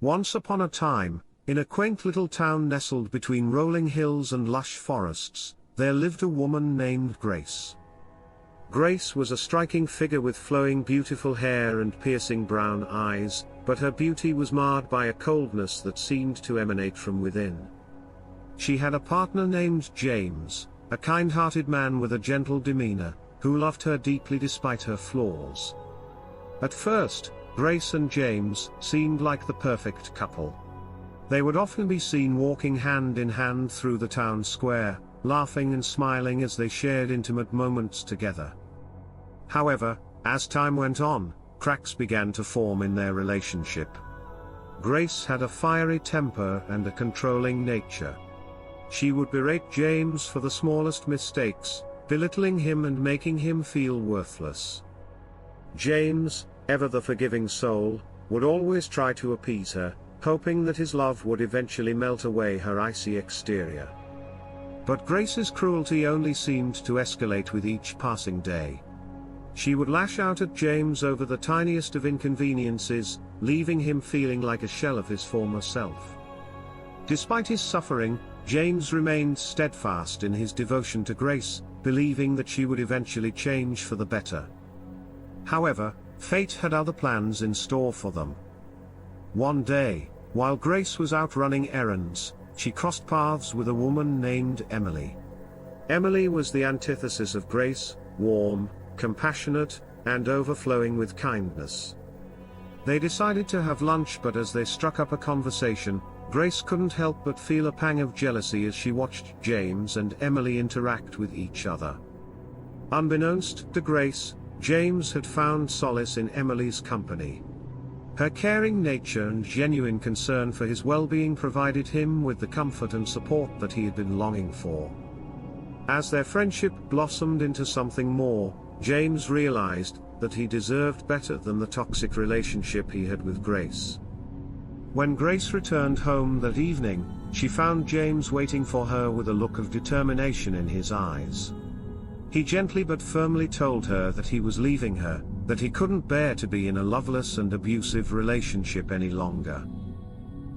Once upon a time, in a quaint little town nestled between rolling hills and lush forests, there lived a woman named Grace. Grace was a striking figure with flowing beautiful hair and piercing brown eyes, but her beauty was marred by a coldness that seemed to emanate from within. She had a partner named James, a kind-hearted man with a gentle demeanor, who loved her deeply despite her flaws. At first, Grace and James seemed like the perfect couple. They would often be seen walking hand in hand through the town square, laughing and smiling as they shared intimate moments together. However, as time went on, cracks began to form in their relationship. Grace had a fiery temper and a controlling nature. She would berate James for the smallest mistakes, belittling him and making him feel worthless. James, ever the forgiving soul, would always try to appease her, hoping that his love would eventually melt away her icy exterior. But Grace's cruelty only seemed to escalate with each passing day. She would lash out at James over the tiniest of inconveniences, leaving him feeling like a shell of his former self. Despite his suffering, James remained steadfast in his devotion to Grace, believing that she would eventually change for the better. However, fate had other plans in store for them. One day, while Grace was out running errands, she crossed paths with a woman named Emily. Emily was the antithesis of Grace, warm, compassionate, and overflowing with kindness. They decided to have lunch, but as they struck up a conversation, Grace couldn't help but feel a pang of jealousy as she watched James and Emily interact with each other. Unbeknownst to Grace, James had found solace in Emily's company. Her caring nature and genuine concern for his well-being provided him with the comfort and support that he had been longing for. As their friendship blossomed into something more, James realized that he deserved better than the toxic relationship he had with Grace. When Grace returned home that evening, she found James waiting for her with a look of determination in his eyes. He gently but firmly told her that he was leaving her, that he couldn't bear to be in a loveless and abusive relationship any longer.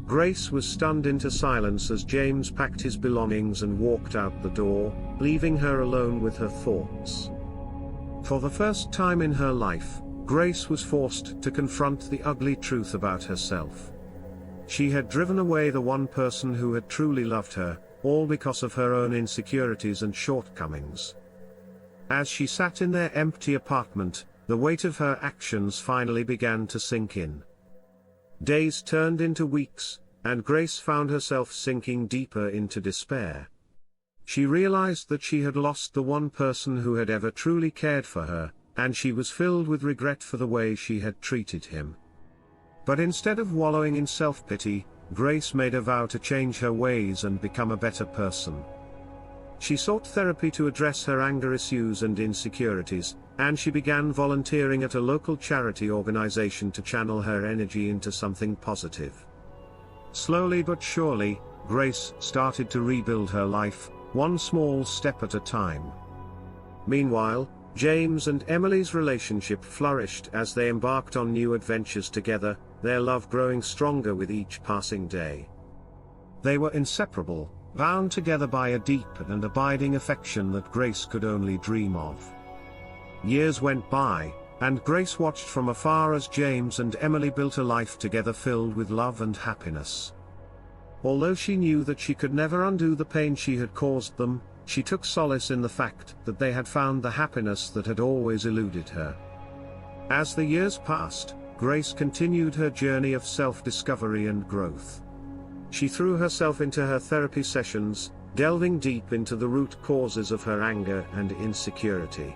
Grace was stunned into silence as James packed his belongings and walked out the door, leaving her alone with her thoughts. For the first time in her life, Grace was forced to confront the ugly truth about herself. She had driven away the one person who had truly loved her, all because of her own insecurities and shortcomings. As she sat in their empty apartment, the weight of her actions finally began to sink in. Days turned into weeks, and Grace found herself sinking deeper into despair. She realized that she had lost the one person who had ever truly cared for her, and she was filled with regret for the way she had treated him. But instead of wallowing in self-pity, Grace made a vow to change her ways and become a better person. She sought therapy to address her anger issues and insecurities, and she began volunteering at a local charity organization to channel her energy into something positive. Slowly but surely, Grace started to rebuild her life, one small step at a time. Meanwhile, James and Emily's relationship flourished as they embarked on new adventures together, their love growing stronger with each passing day. They were inseparable, bound together by a deep and abiding affection that Grace could only dream of. Years went by, and Grace watched from afar as James and Emily built a life together filled with love and happiness. Although she knew that she could never undo the pain she had caused them, she took solace in the fact that they had found the happiness that had always eluded her. As the years passed, Grace continued her journey of self-discovery and growth. She threw herself into her therapy sessions, delving deep into the root causes of her anger and insecurity.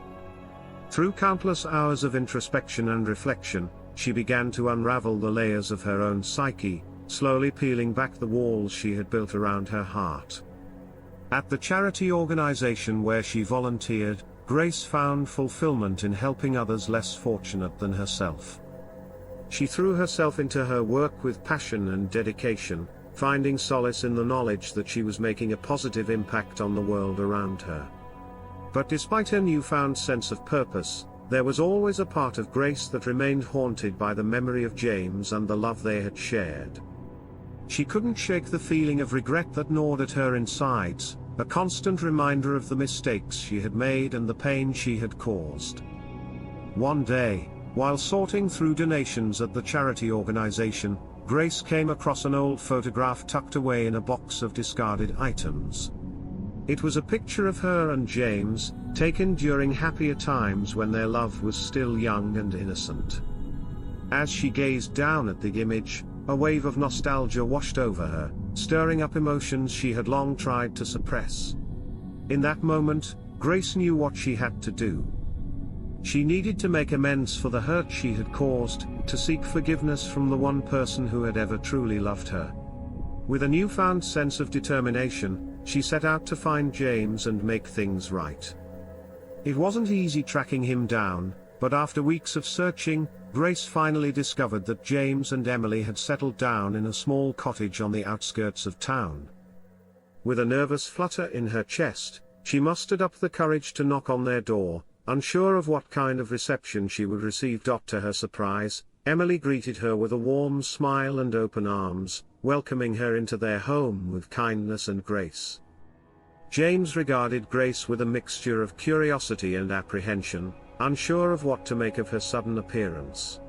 Through countless hours of introspection and reflection, she began to unravel the layers of her own psyche, slowly peeling back the walls she had built around her heart. At the charity organization where she volunteered, Grace found fulfillment in helping others less fortunate than herself. She threw herself into her work with passion and dedication, finding solace in the knowledge that she was making a positive impact on the world around her. But despite her newfound sense of purpose, there was always a part of Grace that remained haunted by the memory of James and the love they had shared. She couldn't shake the feeling of regret that gnawed at her insides, a constant reminder of the mistakes she had made and the pain she had caused. One day, while sorting through donations at the charity organization, Grace came across an old photograph tucked away in a box of discarded items. It was a picture of her and James, taken during happier times when their love was still young and innocent. As she gazed down at the image, a wave of nostalgia washed over her, stirring up emotions she had long tried to suppress. In that moment, Grace knew what she had to do. She needed to make amends for the hurt she had caused, to seek forgiveness from the one person who had ever truly loved her. With a newfound sense of determination, she set out to find James and make things right. It wasn't easy tracking him down, but after weeks of searching, Grace finally discovered that James and Emily had settled down in a small cottage on the outskirts of town. With a nervous flutter in her chest, she mustered up the courage to knock on their door, unsure of what kind of reception she would receive. To her surprise, Emily greeted her with a warm smile and open arms, welcoming her into their home with kindness and grace. James regarded Grace with a mixture of curiosity and apprehension, unsure of what to make of her sudden appearance.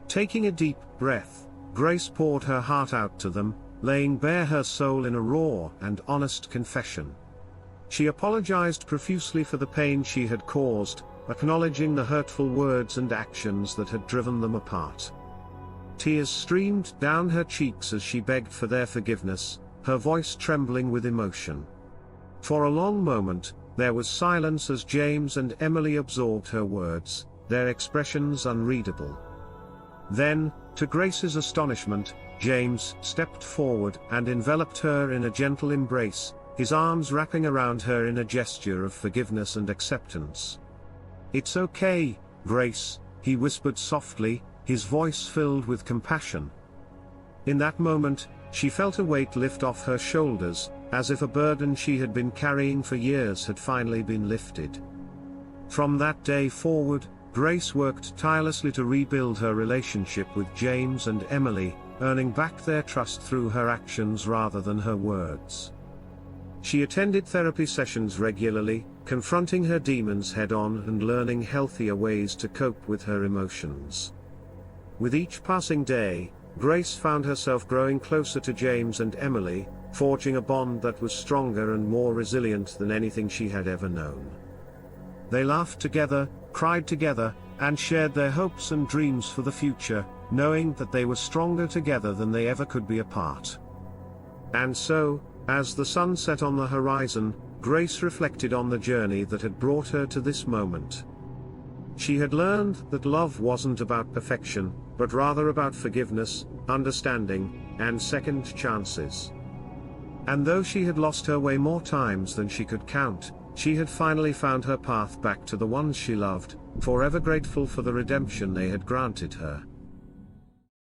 Taking a deep breath, Grace poured her heart out to them, laying bare her soul in a raw and honest confession. She apologized profusely for the pain she had caused, acknowledging the hurtful words and actions that had driven them apart. Tears streamed down her cheeks as she begged for their forgiveness, her voice trembling with emotion. For a long moment, there was silence as James and Emily absorbed her words, their expressions unreadable. Then, to Grace's astonishment, James stepped forward and enveloped her in a gentle embrace, his arms wrapping around her in a gesture of forgiveness and acceptance. "It's okay, Grace," he whispered softly, his voice filled with compassion. In that moment, she felt a weight lift off her shoulders, as if a burden she had been carrying for years had finally been lifted. From that day forward, Grace worked tirelessly to rebuild her relationship with James and Emily, earning back their trust through her actions rather than her words. She attended therapy sessions regularly, confronting her demons head-on and learning healthier ways to cope with her emotions. With each passing day, Grace found herself growing closer to James and Emily, forging a bond that was stronger and more resilient than anything she had ever known. They laughed together, cried together, and shared their hopes and dreams for the future, knowing that they were stronger together than they ever could be apart. And so, as the sun set on the horizon, Grace reflected on the journey that had brought her to this moment. She had learned that love wasn't about perfection, but rather about forgiveness, understanding, and second chances. And though she had lost her way more times than she could count, she had finally found her path back to the ones she loved, forever grateful for the redemption they had granted her.